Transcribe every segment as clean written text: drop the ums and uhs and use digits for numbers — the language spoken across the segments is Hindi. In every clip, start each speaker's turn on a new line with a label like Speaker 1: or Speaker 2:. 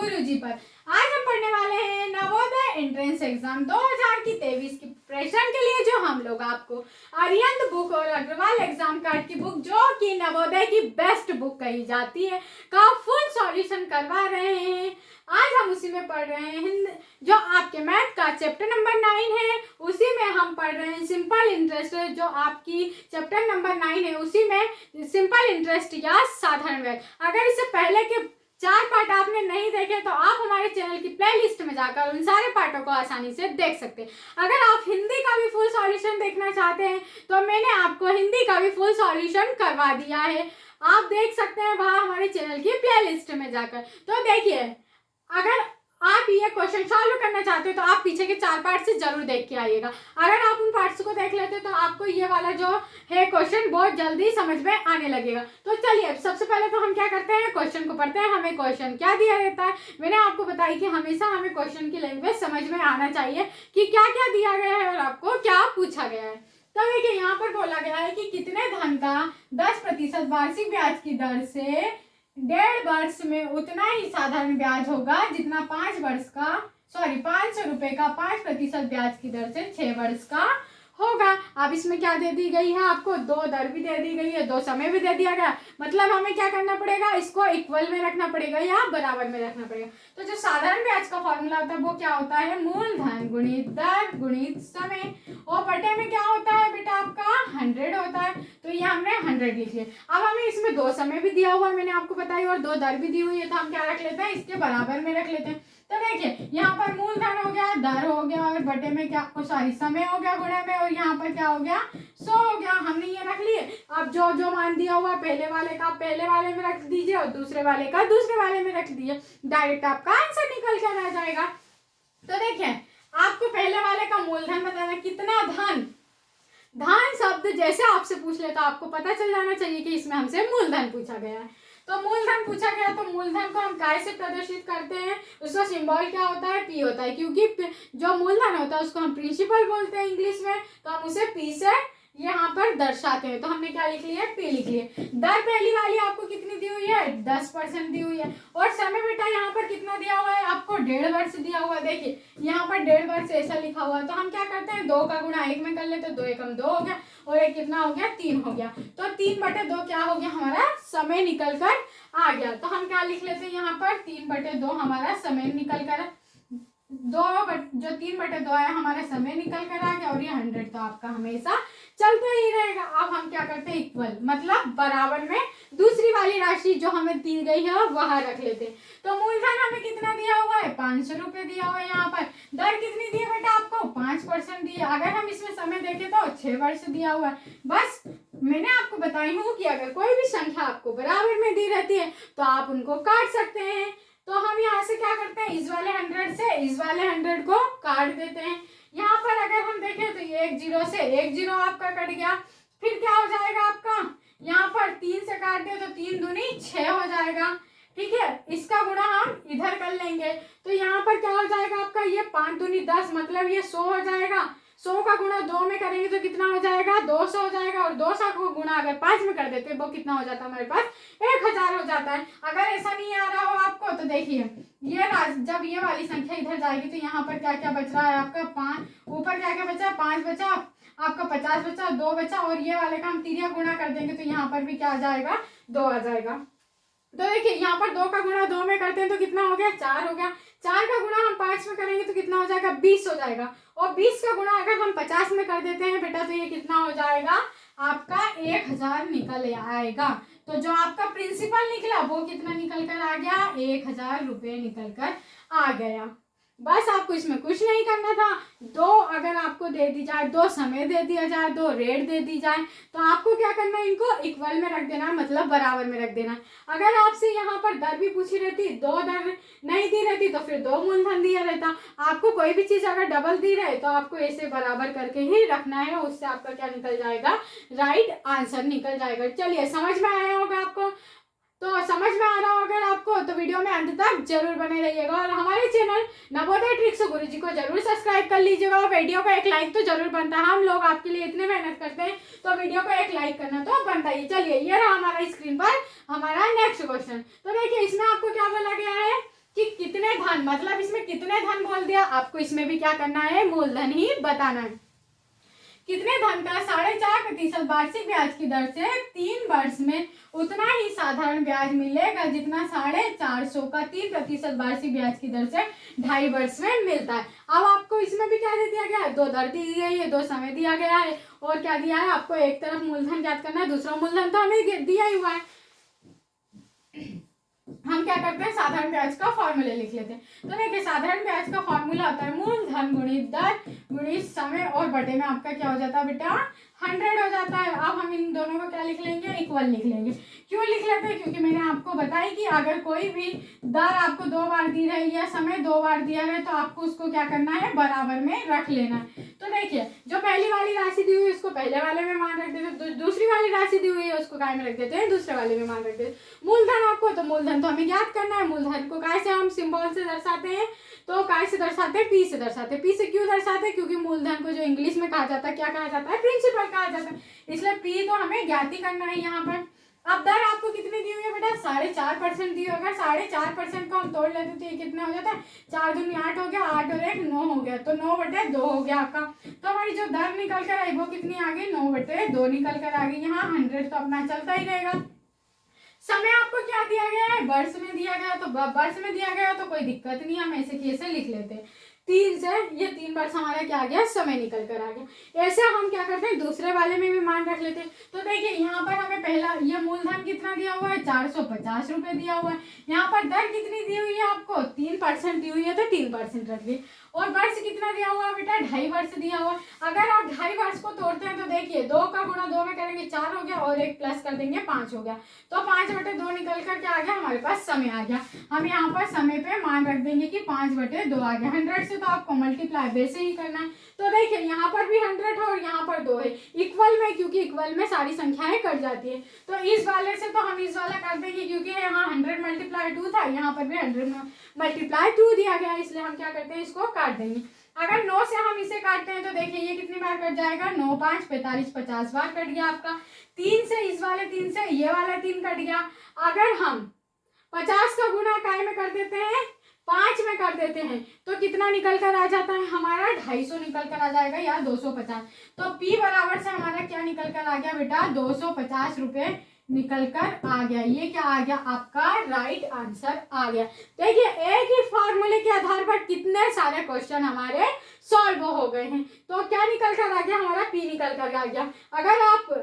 Speaker 1: गुरुजी पर। आज हम पढ़ने वाले हैं नवोदय एंट्रेंस एग्जाम 2023 की प्रिपरेशन के लिए, जो हम लोग आपको अरिहंत बुक और अग्रवाल एग्जाम कार्ड की बुक, जो कि नवोदय की बेस्ट बुक कही जाती है, का फुल सॉल्यूशन करवा रहे हैं। आज हम उसी में पढ़ रहे हैं जो आपके मैथ का चैप्टर नंबर 9 है, उसी में हम पढ़ रहे हैं सिंपल इंटरेस्ट, जो आपकी चैप्टर नंबर 9 है उसी में सिंपल इंटरेस्ट या साधारण ब्याज। अगर इससे पहले के 4 पार्ट आपने नहीं देखे तो आप हमारे चैनल की प्लेलिस्ट में जाकर उन सारे पार्टों को आसानी से देख सकते हैं। अगर आप हिंदी का भी फुल सॉल्यूशन देखना चाहते हैं तो मैंने आपको हिंदी का भी फुल सॉल्यूशन करवा दिया है, आप देख सकते हैं वहां हमारे चैनल की प्लेलिस्ट में जाकर। तो देखिए, अगर आप ये क्वेश्चन सॉल्व करना चाहते हो तो आप पीछे के 4 पार्ट से जरूर देख के आइएगा। अगर आप उन पार्ट्स को देख लेते तो आपको ये वाला जो है क्वेश्चन बहुत जल्दी समझ में आने लगेगा। तो चलिए, सबसे पहले तो हम क्या करते हैं, क्वेश्चन को पढ़ते हैं। हमें क्वेश्चन क्या दिया रहता है, मैंने आपको बताई कि हमेशा हमें क्वेश्चन की लैंग्वेज समझ में आना चाहिए कि क्या क्या दिया गया है और आपको क्या पूछा गया है। तो देखिए, यहाँ पर बोला गया है कि कितने धन का 10% वार्षिक ब्याज की दर से 1.5 वर्ष में उतना ही साधारण ब्याज होगा जितना 500 रुपए का 5% ब्याज की दर से 6 वर्ष का होगा। अब इसमें क्या दे दी गई है, आपको 2 दर भी दे दी गई है, 2 समय भी दे दिया गया। मतलब हमें क्या करना पड़ेगा, इसको इक्वल में रखना पड़ेगा या बराबर में रखना पड़ेगा। तो जो साधारण ब्याज का फॉर्मूला होता है वो क्या होता है, मूलधन गुणित दर गुणित समय, और बटे में क्या होता है बेटा, आपका 100 होता है। तो ये हमने 100 लिख लिया। अब हमें इसमें 2 समय भी दिया हुआ है, मैंने आपको बताई, और 2 दर भी दी हुई है, तो हम क्या रख लेते हैं, इसके बराबर में रख लेते हैं। तो देखिए, यहाँ पर मूलधन हो गया, दर हो गया, और बटे में क्या, सॉरी समय हो गया गुणा में, और यहाँ पर क्या हो गया, 100 हो गया। हमने ये रख लिए। अब जो जो मान दिया हुआ पहले वाले का पहले वाले में रख दीजिए और दूसरे वाले का दूसरे वाले में रख दीजिए, डायरेक्ट आपका आंसर निकल कर आ जाएगा। तो देखिए, आपको पहले वाले का मूलधन बताना, कितना धन। धन शब्द जैसे आपसे पूछ ले तो आपको पता चल जाना चाहिए कि इसमें हमसे मूलधन पूछा गया है। तो मूलधन पूछा गया, तो मूलधन को हम काय से प्रदर्शित करते हैं, उसका सिंबल क्या होता है, पी होता है, क्योंकि जो मूलधन होता है उसको हम प्रिंसिपल बोलते हैं इंग्लिश में, तो हम उसे पी से यहाँ पर दर्शाते हैं। तो हमने क्या लिख लिया, पी लिख लिया। दर पहली वाली आपको कितनी दी हुई है, 10% दी हुई है, और समय बेटा यहाँ पर कितना दिया हुआ है, आपको 1.5 वर्ष दिया हुआ है। देखिए, यहाँ पर 1.5 वर्ष ऐसा लिखा हुआ है, तो हम क्या करते हैं, 2 का गुणा 1 में कर लेते हैं, 2 एकम 2 हो गया, और 1 कितना हो गया, 3 हो गया। तो 3/2 क्या हो गया, हमारा समय निकल कर आ गया। तो हम क्या लिख लेते हैं, यहाँ पर 3/2 हमारा समय निकल कर, 3/2 है हमारा समय निकल कर आ गया, और ये 100 तो आपका हमेशा चलता ही रहेगा। अब हम क्या करते हैं, इक्वल मतलब बराबर में दूसरी वाली राशि जो हमें दी गई है वह रख लेते हैं। तो मूलधन हमें कितना दिया हुआ है, 500 रुपए दिया हुआ है। यहाँ पर दर कितनी दी है बेटा, आपको 5% दी है। अगर हम इसमें समय देखें तो 6 वर्ष दिया हुआ है। बस मैंने आपको बताई हूँ कि अगर कोई भी संख्या आपको बराबर में दी रहती है तो आप उनको काट सकते हैं। तो हम यहाँ से क्या करते हैं, इस वाले 100 से इस वाले 100 को काट देते हैं। यहाँ पर अगर हम देखें तो ये 1 0 से 1 0 आपका कट गया। फिर क्या हो जाएगा आपका, यहाँ पर 3 से काट दिया तो 3 दूनी 6 हो जाएगा। ठीक है, इसका गुणा हम इधर कर लेंगे, तो यहाँ पर क्या हो जाएगा आपका, ये 5 दूनी 10, मतलब ये 100 हो जाएगा। 100 का गुणा 2 में करेंगे तो कितना हो जाएगा, 200 हो जाएगा, और 200 को गुणा अगर 5 में कर देते हैं वो कितना हो जाता है, हमारे पास 1000 हो जाता है। अगर ऐसा नहीं आ रहा हो आपको तो देखिए, ये जब ये वाली संख्या इधर जाएगी तो यहाँ पर क्या क्या बच रहा है आपका, 5, ऊपर क्या क्या बचा, 5 बचा, आपका 50 बचा, 2 बचा, और ये वाले का हम तिर्यक गुणा कर देंगे तो यहाँ पर भी क्या आ जाएगा, 2 आ जाएगा। तो देखिए, यहाँ पर 2 का गुणा 2 में करते हैं तो कितना हो गया, 4 हो गया। 4 का गुणा हम 5 में करेंगे तो कितना हो जाएगा, 20 हो जाएगा, और 20 का गुणा अगर हम 50 में कर देते हैं बेटा तो ये कितना हो जाएगा, आपका 1000 निकल आएगा। तो जो आपका प्रिंसिपल निकला वो कितना निकल कर आ गया, 1000 रुपये निकल कर आ गया। बस आपको इसमें कुछ नहीं करना था। 2 अगर आपको दे दी जाए, 2 समय दे दिया जाए, 2 रेट दे दी जाए, तो आपको क्या करना है, इनको इक्वल में रख देना, मतलब बराबर में रख देना। अगर आपसे यहाँ पर दर भी पूछी रहती, 2 दर नहीं दी रहती तो फिर 2 मूलधन दिया रहता। आपको कोई भी चीज अगर डबल दी रहे तो आपको ऐसे बराबर करके ही रखना है, उससे आपका क्या निकल जाएगा, राइट आंसर निकल जाएगा। चलिए, समझ में आया होगा आपको। तो समझ में आ रहा हो अगर आपको तो वीडियो में अंत तक जरूर बने रहिएगा, और हमारे चैनल नवोदय ट्रिक्स गुरुजी को जरूर सब्सक्राइब कर लीजिएगा, और वीडियो को एक लाइक तो जरूर बनता है। हम लोग आपके लिए इतने मेहनत करते हैं तो वीडियो को एक लाइक करना तो बनता ही। चलिए, ये रहा हमारा स्क्रीन पर हमारा नेक्स्ट क्वेश्चन। तो देखिए, इसमें आपको क्या बोला गया है कि कितने धन, मतलब इसमें कितने धन बोल दिया, आपको इसमें भी क्या करना है, मूलधन ही बताना है। कितने धन का 4.5% वार्षिक ब्याज की दर से 3 वर्ष में उतना ही साधारण ब्याज मिलेगा जितना 450 का 3% वार्षिक ब्याज की दर से 2.5 वर्ष में मिलता है। अब आपको इसमें भी क्या दे दिया गया है, 2 दर दी गई है, 2 समय दिया गया है, और क्या दिया है आपको, एक तरफ मूलधन ज्ञात करना है, दूसरा मूलधन तो हमें दिया ही हुआ है। हम क्या करते हैं, साधारण ब्याज का फॉर्मूला लिख लेते हैं। तो देखिए साधारण ब्याज का फॉर्मूला होता है मूलधन गुणित दर गुणित समय और बटे में आपका क्या हो जाता है बेटा, 100 हो जाता है। अब हम इन दोनों को क्या लिख लेंगे, इक्वल लिख लेंगे। क्यों लिख लेते हैं, क्योंकि मैंने आपको बताया कि अगर कोई भी दर आपको 2 बार दी है या समय 2 बार दिया है तो आपको उसको क्या करना है, बराबर में रख लेना है। तो देखिए जो पहली वाली राशि दी हुई है उसको पहले वाले में मान रख देते, दूसरी वाली राशि दी हुई है उसको काय में रख देते हैं, दूसरे वाले में मान रख देते। मूलधन आपको, तो मूलधन तो हमें ज्ञात करना है। मूलधन को काय से हम सिंबल से दर्शाते हैं, तो काय से दर्शाते हैं, पी से दर्शाते हैं। पी से क्यों दर्शाते हैं, क्योंकि मूलधन को जो इंग्लिश में कहा जाता है, क्या कहा जाता है, प्रिंसिपल कहा जाता है, इसलिए पी तो हमें ज्ञात ही करना है यहाँ पर। अब दर आपको कितनी दी हुई है बेटा, 4.5% दी होगा। 4.5% को हम तोड़ लेते तो ये कितना हो जाता है, 4 दूनी 8 हो गया, 8 और 1 9 हो गया, तो 9/2 हो गया आपका। तो हमारी जो दर निकल कर आई वो कितनी आ गई, 9/2 निकल कर आ गई। यहाँ 100 तो अपना चलता ही रहेगा। समय आपको क्या दिया गया है, वर्ष में दिया गया, तो वर्ष में दिया गया तो कोई दिक्कत नहीं, हम ऐसे कैसे लिख लेते हैं, 3 से ये 3 वर्ष हमारा क्या आ गया, समय निकल कर आ गया। ऐसे हम क्या करते हैं, दूसरे वाले में भी मान रख लेते हैं। तो देखिए यहाँ पर हमें पहला ये मूलधन कितना दिया हुआ है, 450 रुपए दिया हुआ है। यहाँ पर दर कितनी दी हुई है आपको, 3% दी हुई है, तो 3% रख ली। और वर्ष कितना दिया हुआ है बेटा, 2.5 वर्ष दिया हुआ है। अगर आप 2.5 वर्ष को तोड़ते हैं तो देखिए 2 का गुणा 2 में करेंगे 4 हो गया, और 1 प्लस कर देंगे 5 हो गया, तो 5/2 निकल कर क्या आ गया, हमारे पास समय आ गया। हम यहाँ पर समय पे मान रख देंगे कि 5/2 आ गया। 100 से तो आपको मल्टीप्लाई वैसे ही करना है। तो देखिए यहाँ पर भी 100 है और यहाँ पर 2 है, इक्वल में, क्योंकि इक्वल में सारी संख्याएं कट जाती है। तो इस वाले से तो हम इस वाला कर देंगे, क्योंकि यहाँ 100 × 2 था, यहाँ पर भी 100 × 2 दिया गया, इसलिए हम क्या करते हैं, इसको काट देंगे। अगर 9 से हम इसे काटते हैं तो देखिए ये कितनी बार कट जाएगा, 9 5 45 50 बार कट गया आपका। 3 से इस वाले 3 से ये वाला 3 कट गया। अगर हम 50 का गुणा काय में कर देते हैं, 5 में कर देते हैं, तो कितना निकल कर आ जाता है हमारा, 250 निकल कर आ जाएगा या 250। तो P बराबर से हमारा क्या निकल कर आ गया बेटा, 250 रुपए निकल कर आ गया। ये क्या आ गया, आपका राइट आंसर आ गया। देखिए एक ही फॉर्मूले के आधार पर कितने सारे क्वेश्चन हमारे सॉल्व हो गए हैं। तो क्या निकल कर आ गया, हमारा P निकल कर आ गया। अगर आप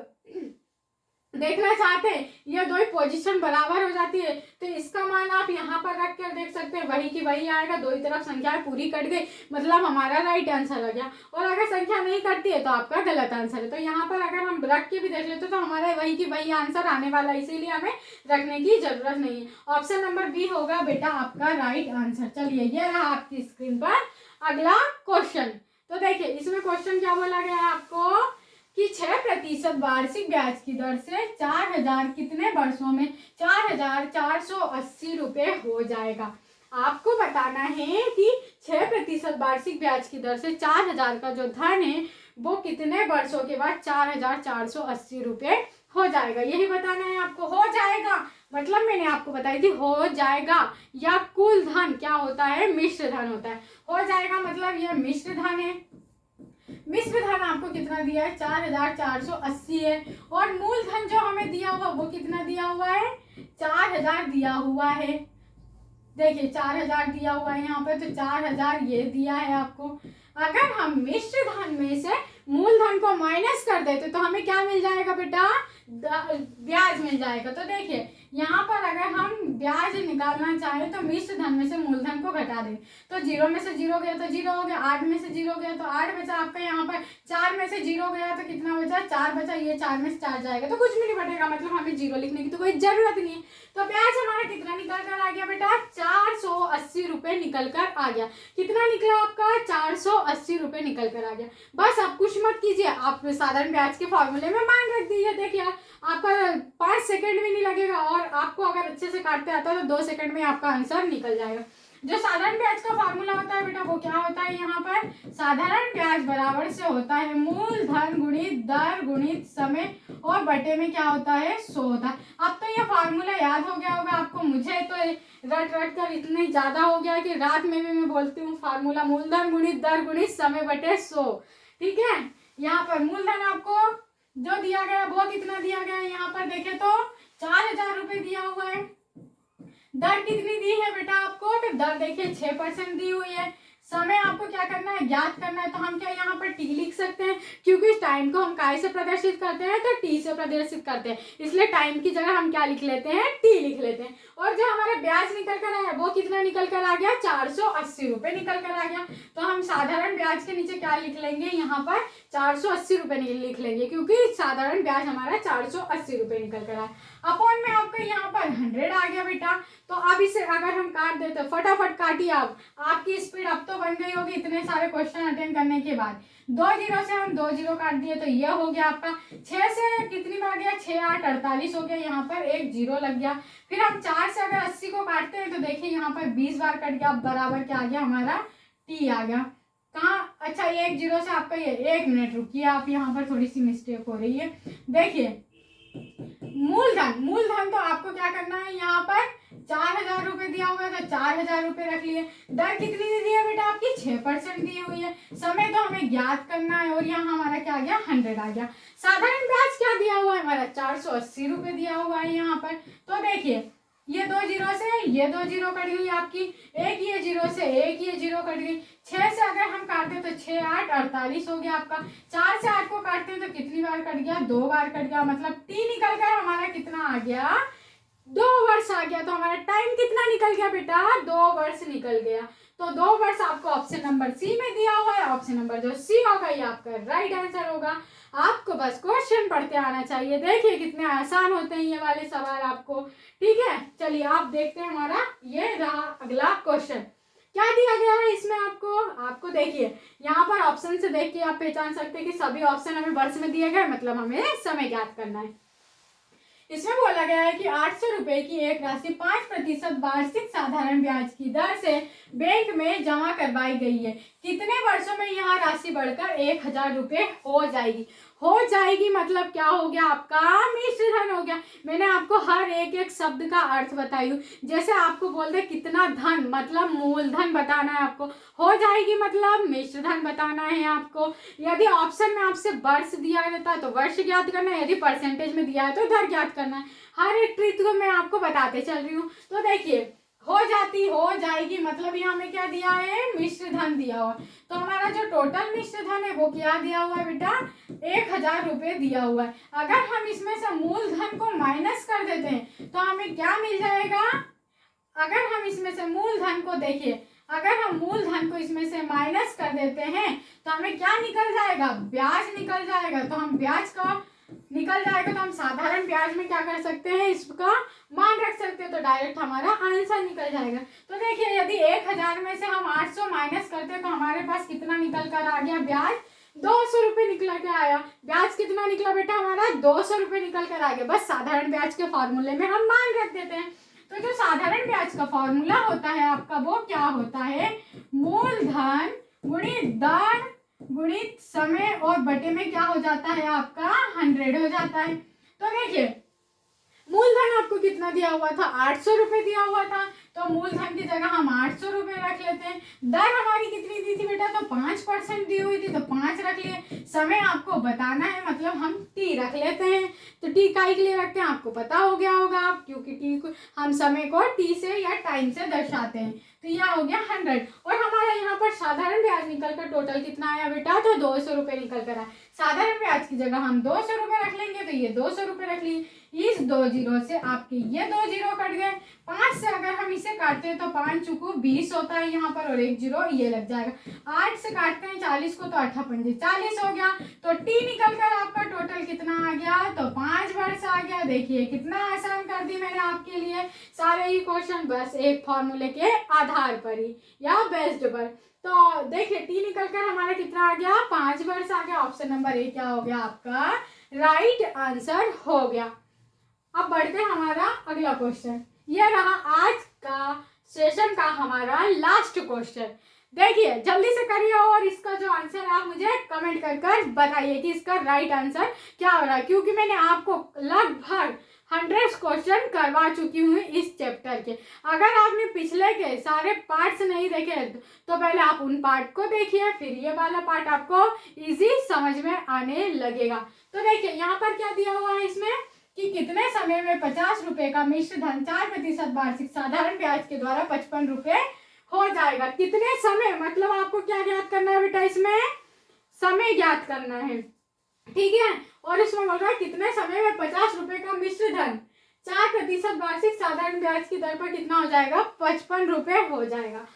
Speaker 1: देखना चाहते हैं ये दो ही पोजीशन बराबर हो जाती है तो इसका मान आप यहाँ पर रख कर देख सकते हैं, वही की वही आएगा, दो ही तरफ संख्याएं पूरी कट गई, मतलब हमारा राइट आंसर आ गया। और अगर संख्या नहीं कटती है तो आपका गलत आंसर है। तो यहाँ पर अगर हम रख के भी देख लेते तो हमारा वही की वही आंसर आने वाला, इसीलिए हमें रखने की जरूरत नहीं है। ऑप्शन नंबर बी होगा बेटा आपका राइट आंसर। चलिए ये रहा आपकी स्क्रीन पर अगला क्वेश्चन। तो देखिए इसमें क्वेश्चन क्या बोला गया है आपको कि 6% वार्षिक ब्याज की दर से 4000 कितने वर्षों में 4480 रुपए हो जाएगा। आपको बताना है कि 6% वार्षिक ब्याज की दर से 4000 का जो धन है वो कितने वर्षों के बाद 4480 रुपए हो जाएगा। यही बताना है आपको। हो जाएगा मतलब मैंने आपको बताई थी हो जाएगा, या कुल धन क्या होता है, मिश्र धन होता है। हो जाएगा मतलब यह मिश्र धन है। मिश्र धन आपको कितना दिया है, 4480 है। और मूलधन जो हमें दिया हुआ वो कितना दिया हुआ है, 4000 दिया हुआ है। देखिए 4000 दिया हुआ है यहाँ पे, तो 4000 ये दिया है आपको। अगर हम मिश्र धन में से मूलधन को माइनस कर देते तो हमें क्या मिल जाएगा बेटा, ब्याज मिल जाएगा। तो देखिए यहाँ पर अगर हम ब्याज निकालना चाहें तो मिश्र धन में से मूलधन को घटा दें तो 0 में से 0 गया तो 0 हो गया, 8 में से 0 गया तो 8 बचा आपका। यहाँ पर 4 में से 0 गया तो कितना बचा, 4 बचा। ये 4 में से 4 जाएगा तो कुछ भी नहीं बटेगा, मतलब हमें 0 लिखने की तो कोई जरूरत नहीं है। तो ब्याज हमारा कितना निकल कर आ गया बेटा, 480 रुपए निकल कर आ गया। कितना निकला आपका, 480 रुपए निकल कर आ गया। बस आप कुछ मत कीजिए, आप साधारण ब्याज के फॉर्मूले में मान रख दीजिए। देखिए आपका 5 सेकंड भी नहीं लगेगा, और आपको अगर अच्छे से काटते आता है तो 2 सेकंड में आपका आंसर निकल जाएगा। जो साधारण ब्याज का फॉर्मूला होता है बेटा वो क्या होता है, यहाँ पर साधारण ब्याज बराबर से होता है मूलधन गुणित दर गुणित समय और बटे में क्या होता है 100 होता है। अब तो ये फॉर्मूला याद हो गया होगा आपको, मुझे तो रट रट कर इतनी ज्यादा हो गया कि रात में भी मैं बोलती हूँ फॉर्मूला मूलधन गुणित दर गुणित समय बटे 100। ठीक है, यहाँ पर मूलधन आपको जो दिया गया वो कितना दिया गया है, यहाँ पर देखे तो 4000 रुपये दिया हुआ है। दर कितनी दी है बेटा आपको, तो दर देखिए 6% दी हुई है। समय आपको क्या करना है, ज्ञात करना है, तो हम क्या यहाँ पर टी लिख सकते हैं, क्योंकि इस टाइम को हम काय से प्रदर्शित करते हैं, तो टी से प्रदर्शित करते हैं, इसलिए टाइम की जगह हम क्या लिख लेते हैं, टी लिख लेते हैं। और जो हमारा ब्याज निकल कर आया वो कितना निकल कर आ गया, 480 रुपये निकल कर आ गया। तो हम साधारण ब्याज के नीचे क्या लिख लेंगे, यहाँ पर 480 रुपये लिख लेंगे, क्योंकि साधारण ब्याज हमारा 480 रुपये निकल कर आया। अपॉन में आपको यहाँ पर 100 आ गया बेटा। तो अब इसे अगर हम काट देते, फटाफट काटिए आप, आपकी स्पीड अब तो बन गई होगी इतने सारे क्वेश्चन अटेंड करने के बाद। 2 जीरो से हम 2 जीरो काट दिए तो ये हो गया आपका 6 से कितनी बार गया, 6 8 48 हो गया, यहाँ पर 1 जीरो लग गया। फिर हम 4 से अगर 80 को काटते हैं तो देखिए यहाँ पर 20 बार कट गया, बराबर क्या आ गया हमारा, टी आ गया। कहाँ, अच्छा 1 जीरो से आपका ये, 1 मिनट रुकिए आप, यहाँ पर थोड़ी सी मिस्टेक हो रही है। देखिए मूलधन तो आपको क्या करना है, यहाँ पर 4000 रुपये दिया हुआ है तो 4000 रुपये रख लिए। दर कितनी दी है बेटा आपकी, 6% दी हुई है। समय तो हमें ज्ञात करना है और यहाँ हमारा क्या आ गया, 100 आ गया। साधारण ब्याज क्या दिया हुआ है हमारा, 480 रुपये दिया हुआ है यहाँ पर। तो देखिए ये 2 जीरो से ये 2 जीरो कट गई आपकी, एक ये जीरो से एक ये जीरो कट गई। 6 से अगर हम काटते तो 6 8 48 हो गया आपका। 4 से 8 को काटते हैं तो कितनी बार कट गया, 2 बार कट गया, मतलब टी निकल कर हमारा कितना आ गया, 2 वर्ष आ गया। तो हमारा टाइम कितना निकल गया बेटा, 2 वर्ष निकल गया। तो 2 वर्ष आपको ऑप्शन नंबर सी में दिया हुआ है। ऑप्शन नंबर जो सी होगा ये आपका राइट आंसर होगा। आपको बस क्वेश्चन पढ़ते आना चाहिए। देखिए कितने आसान होते हैं ये वाले सवाल आपको। ठीक है, चलिए आप देखते हैं, हमारा ये रहा अगला क्वेश्चन। क्या दिया गया है इसमें आपको देखिए यहाँ पर ऑप्शन से देख के आप पहचान सकते हैं कि सभी ऑप्शन हमें वर्ष में दिए गए, मतलब हमें समय ज्ञात करना है। इसमें बोला गया है कि 800 रुपए की एक राशि 5% वार्षिक साधारण ब्याज की दर से बैंक में जमा करवाई गई है। कितने वर्षों में यह राशि बढ़कर 1000 रुपये हो जाएगी मतलब क्या हो गया आपका, मिश्र धन हो गया। मैंने आपको हर एक शब्द का अर्थ बताई हूँ। जैसे आपको बोल दे कितना धन, मतलब मूलधन बताना है आपको, हो जाएगी मतलब मिश्र धन बताना है आपको। यदि ऑप्शन में आपसे वर्ष दिया रहता है तो वर्ष ज्ञात करना है, यदि परसेंटेज में दिया है तो दर ज्ञात करना है। हर एक ट्रिक को मैं आपको बताते चल रही हूँ। तो देखिए हो जाएगी मतलब यहाँ में क्या दिया है, मिश्र धन दिया हुआ। तो हमारा जो टोटल मिश्र धन है वो क्या दिया हुआ है बेटा, 1000 रुपये दिया हुआ है। अगर हम इसमें से मूलधन को माइनस कर देते हैं तो हमें क्या मिल जाएगा, अगर हम इसमें से मूलधन को देखिए, अगर हम मूलधन को इसमें से माइनस कर देते हैं तो हमें क्या निकल जाएगा, ब्याज निकल जाएगा। तो हम ब्याज का निकल जाएगा तो हम साधारण ब्याज में क्या कर सकते हैं, इसका मान रख सकते हैं, तो डायरेक्ट हमारा आंसर निकल जाएगा। तो देखिए यदि 1000 में से हम 800 माइनस करते हैं तो हमारे पास कितना निकल कर आ गया, ब्याज 200 रुपये निकल के आया। ब्याज कितना निकला बेटा हमारा, 200 रुपये निकल कर आ गया। बस साधारण ब्याज के फॉर्मूले में हम मान रख देते हैं। तो जो साधारण ब्याज का फॉर्मूला होता है आपका वो क्या होता है, मूलधन गुणित दर गुणित समय और बटे में क्या हो जाता है आपका 100 हो जाता है। तो देखिए मूलधन आपको कितना दिया हुआ था, 800 रुपये दिया हुआ था, तो मूलधन की जगह हम 800 रुपये रख लेते हैं। दर हमारी कितनी दी थी बेटा, तो 5% दी हुई थी तो 5 रख लिए। समय आपको बताना है मतलब हम टी रख लेते हैं। तो टी काई के लिए रखते हैं आपको पता हो गया होगा आप, क्योंकि टी को हम समय को टी से या टाइम से दर्शाते हैं। तो यह हो गया 100 और हमारा यहाँ पर साधारण ब्याज निकल कर टोटल कितना आया बेटा, तो 200 रुपये निकल कर आया। साधारण ब्याज की जगह हम 200 रुपये रख लेंगे तो ये 200 रुपये रख लिए। इस 2 जीरो से आपके ये 2 जीरो कट गए। 5 से अगर हम इसे काटते हैं तो 5 चुको 20 होता है यहाँ पर और 1 जीरो ये लग जाएगा। 8 से काटते हैं 40 को तो 8 पंजे 40 हो गया। तो टी निकल कर आपका टोटल कितना आ गया, तो 5 वर्ष आ गया। देखिए कितना आसान कर दी मैंने आपके लिए सारे ही क्वेश्चन, बस एक फॉर्मूले के आधार पर ही या बेस्ड पर। तो देखिए टी निकल कर हमारा कितना आ गया, 5 वर्ष आ गया। ऑप्शन नंबर ए क्या हो गया आपका राइट आंसर हो गया। अब बढ़ते हैं हमारा अगला क्वेश्चन। यह रहा आज का सेशन का हमारा लास्ट क्वेश्चन। देखिए जल्दी से करिए और इसका जो आंसर आप मुझे कमेंट कर कर बताइए कि इसका राइट आंसर क्या हो रहा है, क्योंकि मैंने आपको लगभग 100 क्वेश्चन करवा चुकी हूँ इस चैप्टर के। अगर आपने पिछले के सारे पार्ट्स नहीं देखे तो पहले आप उन पार्ट को देखिए, फिर ये वाला पार्ट आपको इजी समझ में आने लगेगा। तो देखिए यहाँ पर क्या दिया हुआ है इसमें कि कितने समय में 50 रुपए का मिश्र धन 4% वार्षिक साधारण ब्याज के द्वारा 55 रुपए हो जाएगा। कितने समय, मतलब आपको क्या ज्ञात करना है बेटा, इसमें समय ज्ञात करना है, ठीक है। और इसमें बोल रहा है कितने समय में 50 रुपए का मिश्र धन 4% वार्षिक साधारण ब्याज की दर पर कितना हो जाएगा, 55 रुपए हो जाएगा।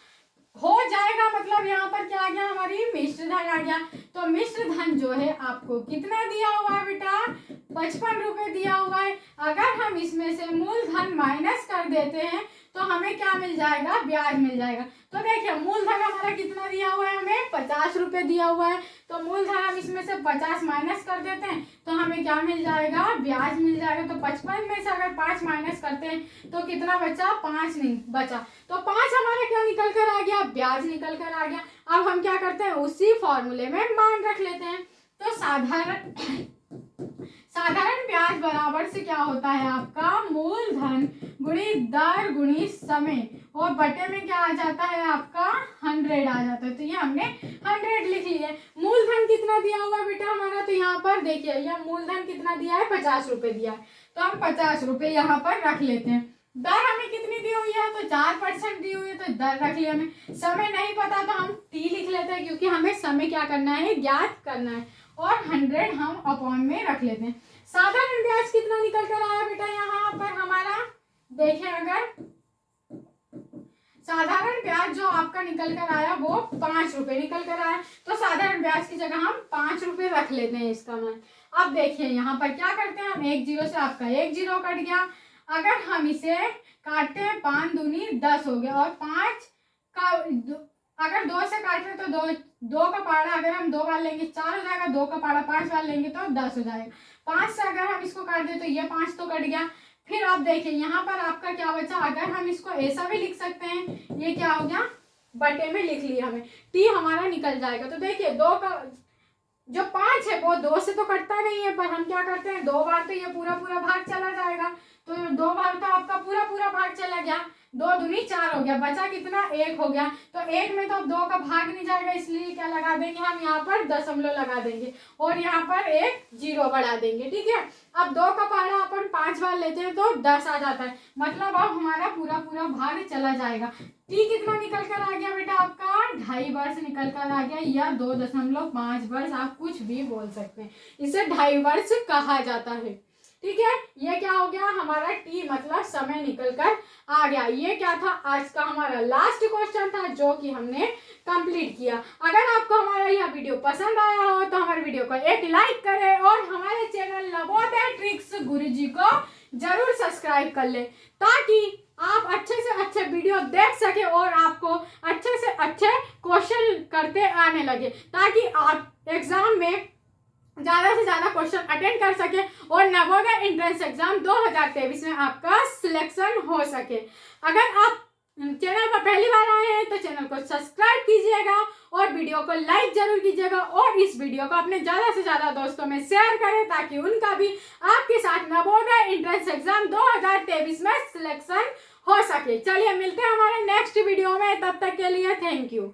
Speaker 1: मतलब यहाँ पर क्या आ गया, हमारी मिश्र धन आ गया। तो मिश्र धन जो है आपको कितना दिया हुआ है बेटा, 55 रुपए दिया हुआ है। अगर हम इसमें से मूलधन माइनस कर देते हैं तो हमें क्या मिल जाएगा, ब्याज मिल जाएगा। तो देखिए मूलधन हमारा कितना दिया हुआ है, हमें 50 रुपए दिया हुआ है। तो मूलधन हम इसमें से 50 माइनस कर देते हैं तो हमें क्या मिल जाएगा, ब्याज मिल जाएगा। तो 55 में से अगर 5 माइनस करते हैं तो कितना बचा, 5 नहीं बचा। तो 5 हमारा क्या निकल कर आ गया, ब्याज निकल कर आ गया। अब हम क्या करते हैं, उसी फॉर्मूले में मान रख लेते हैं। तो साधारण ब्याज बराबर से क्या होता है आपका, मूलधन गुणित दर गुणित समय, और बटे में क्या आ जाता है आपका 100 आ जाता है। तो ये हमने 100 लिख लिया। मूलधन कितना दिया हुआ है बेटा हमारा, तो यहाँ पर देखिए यह मूलधन कितना दिया है, 50 रुपए दिया है। तो हम 50 रुपए यहाँ पर रख लेते हैं। दर हमें कितनी दी हुई है, तो 4% दी हुई है, तो दर रख लिया हमें। समय नहीं पता तो हम टी लिख लेते हैं, क्योंकि हमें समय क्या करना है, ज्ञात करना है। और 100 हम अपॉन में रख लेते हैं। साधारण ब्याज कितना निकल कर आया बेटा यहाँ पर हमारा, देखें अगर साधारण ब्याज जो आपका निकल कर आया वो 5 रुपए निकल कर आया। तो साधारण ब्याज की जगह हम 5 रुपए रख लेते हैं इसका मान। अब देखिए यहाँ पर क्या करते हैं हम, 1 जीरो से आपका 1 जीरो कट गया। अगर हम इसे काटते हैं 5 दूनी 10 हो गया, और 5 का अगर 2 से काटे तो 2 का पारा अगर हम 2 बार लेंगे 4 हो जाएगा, 2 का पारा 5 बार लेंगे तो 10 हो जाएगा। 5 से अगर हम इसको काट दें तो ये 5 तो कट गया। फिर आप देखिए यहाँ पर आपका क्या बचा, अगर हम इसको ऐसा भी लिख सकते हैं, ये क्या हो गया, बटे में लिख लिया हमें, टी हमारा निकल जाएगा। तो देखिए 2 का जो 5 है वो 2 से तो कटता नहीं है, पर हम क्या करते हैं 2 बार तो ये पूरा भाग चला जाएगा। तो 2 बार तो आपका पूरा भाग चला गया, 2 दूनी 4 हो गया, बचा कितना, 1 हो गया। तो 1 में तो अब 2 का भाग नहीं जाएगा, इसलिए क्या लगा देंगे हम यहाँ पर दशमलव लगा देंगे, और यहाँ पर 1 जीरो बढ़ा देंगे, ठीक है। अब 2 का पारा अपन 5 बार लेते हैं तो 10 आ जाता है, मतलब अब हमारा पूरा भाग चला जाएगा। टी कितना निकल कर आ गया बेटा आपका, 2.5 वर्ष निकल कर आ गया, या 2.5 वर्ष, आप कुछ भी बोल सकते हैं, इसे 2.5 वर्ष कहा जाता है, ठीक है। ये क्या हो गया हमारा, टी मतलब समय निकल कर आ गया। ये क्या था, आज का हमारा लास्ट क्वेश्चन था जो कि हमने कंप्लीट किया। अगर आपको हमारा यह वीडियो पसंद आया हो तो हमारे वीडियो को एक लाइक करें, और हमारे चैनल नवोदय ट्रिक्स गुरुजी को जरूर सब्सक्राइब कर ले, ताकि आप अच्छे से अच्छे वीडियो देख सके और आपको अच्छे से अच्छे क्वेश्चन करते आने लगे, ताकि आप एग्जाम में ज़्यादा से ज़्यादा क्वेश्चन अटेंड कर सके और नवोदय एंट्रेंस एग्जाम 2023 में आपका सिलेक्शन हो सके। अगर आप चैनल पर पहली बार आए हैं तो चैनल को सब्सक्राइब कीजिएगा और वीडियो को लाइक जरूर कीजिएगा, और इस वीडियो को अपने ज़्यादा से ज़्यादा दोस्तों में शेयर करें, ताकि उनका भी आपके साथ नवोदय एंट्रेंस एग्जाम 2023 में सिलेक्शन हो सके। चलिए मिलते हैं हमारे नेक्स्ट वीडियो में, तब तक के लिए थैंक यू।